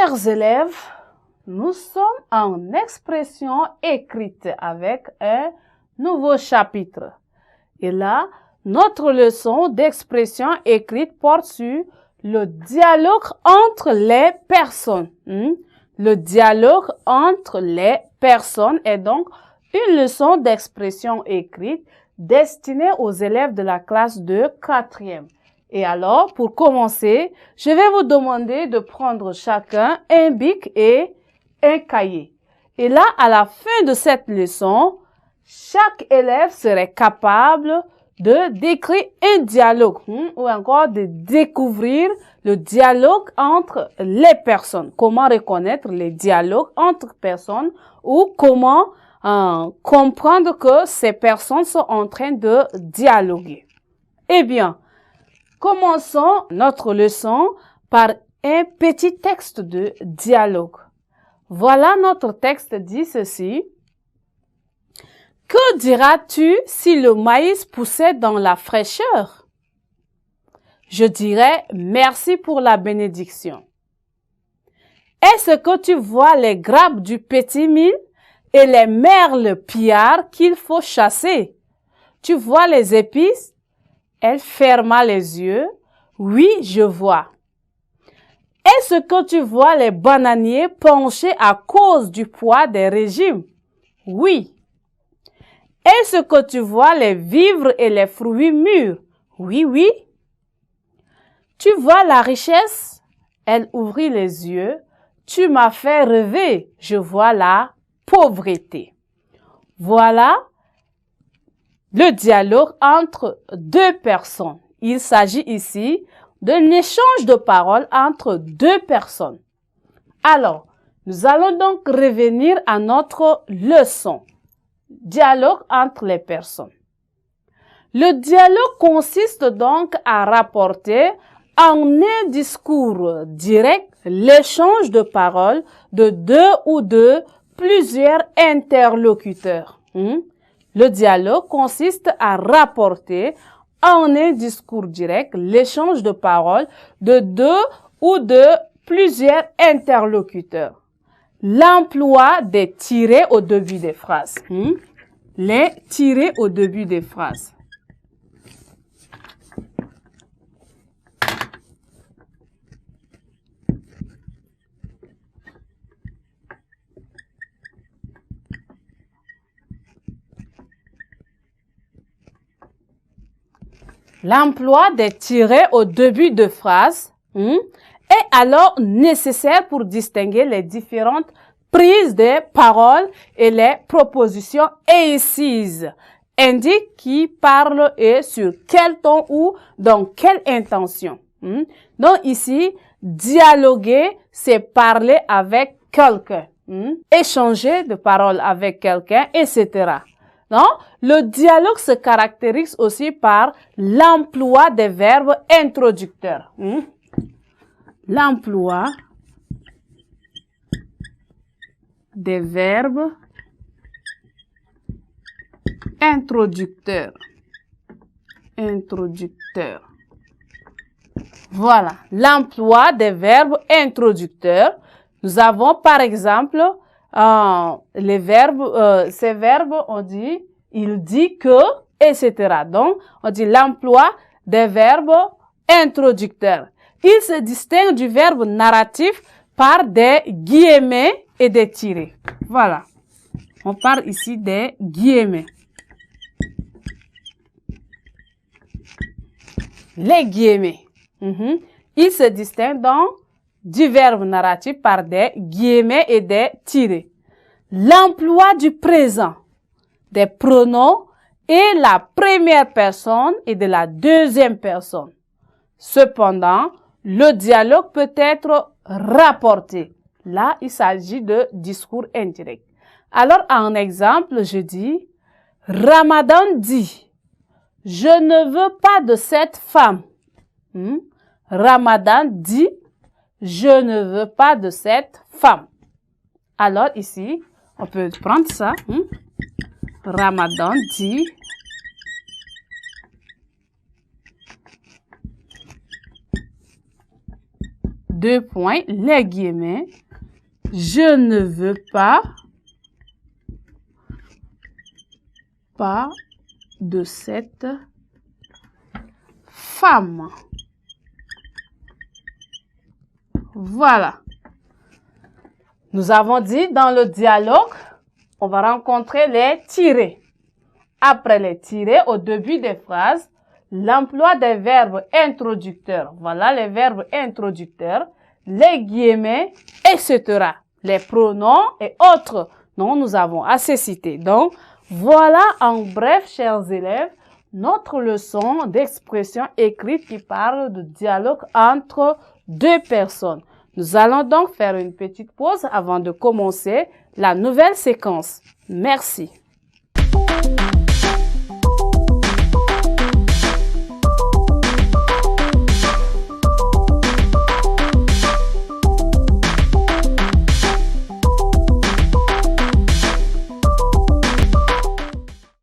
Chers élèves, nous sommes en expression écrite avec un nouveau chapitre. Et là, notre leçon d'expression écrite porte sur le dialogue entre les personnes. Le dialogue entre les personnes est donc une leçon d'expression écrite destinée aux élèves de la classe de 4e. Et alors, pour commencer, je vais vous demander de prendre chacun un bic et un cahier. Et là, à la fin de cette leçon, chaque élève serait capable de décrire un dialogue ou encore de découvrir le dialogue entre les personnes. Comment reconnaître les dialogues entre personnes ou comment comprendre que ces personnes sont en train de dialoguer. Eh bien, commençons notre leçon par un petit texte de dialogue. Voilà, notre texte dit ceci. Que diras-tu si le maïs poussait dans la fraîcheur? Je dirais merci pour la bénédiction. Est-ce que tu vois les grappes du petit mil et les merles pillards qu'il faut chasser? Tu vois les épices? Elle ferma les yeux. Oui, je vois. Est-ce que tu vois les bananiers penchés à cause du poids des régimes? Oui. Est-ce que tu vois les vivres et les fruits mûrs? Oui, oui. Tu vois la richesse? Elle ouvrit les yeux. Tu m'as fait rêver. Je vois la pauvreté. Voilà le dialogue entre deux personnes. Il s'agit ici d'un échange de paroles entre deux personnes. Alors, nous allons donc revenir à notre leçon. Dialogue entre les personnes. Le dialogue consiste donc à rapporter en un discours direct l'échange de paroles de deux ou de plusieurs interlocuteurs. Le dialogue consiste à rapporter en un discours direct l'échange de paroles de deux ou de plusieurs interlocuteurs. L'emploi des tirets au début des phrases. Les tirets au début des phrases. L'emploi des tirets au début de phrases est alors nécessaire pour distinguer les différentes prises de paroles et les propositions incises. Indique qui parle et sur quel ton ou dans quelle intention. Donc ici, dialoguer, c'est parler avec quelqu'un. Échanger de paroles avec quelqu'un, etc. Non? Le dialogue se caractérise aussi par l'emploi des verbes introducteurs. L'emploi des verbes introducteurs. Voilà, l'emploi des verbes introducteurs. Nous avons par exemple les verbes, ces verbes, on dit, il dit que, etc. Donc, on dit l'emploi des verbes introducteurs. Il se distingue du verbe narratif par des guillemets et des tirets. Voilà. On parle ici des guillemets. Les guillemets. Il se distingue donc du verbe narratif par des guillemets et des tirets. L'emploi du présent, des pronoms et la première personne et de la deuxième personne. Cependant, le dialogue peut être rapporté. Là, il s'agit de discours indirect. Alors, en exemple, je dis, Ramadan dit, je ne veux pas de cette femme. Ramadan dit, je ne veux pas de cette femme. Alors ici, on peut prendre ça. Ramadan dit, 2 points, les guillemets. Je ne veux pas de cette femme. Voilà. Nous avons dit dans le dialogue, on va rencontrer les tirés. Après les tirés, au début des phrases, l'emploi des verbes introducteurs. Voilà les verbes introducteurs, les guillemets, etc. Les pronoms et autres dont nous avons assez cité. Donc, voilà en bref, chers élèves, notre leçon d'expression écrite qui parle de dialogue entre deux personnes. Nous allons donc faire une petite pause avant de commencer la nouvelle séquence. Merci.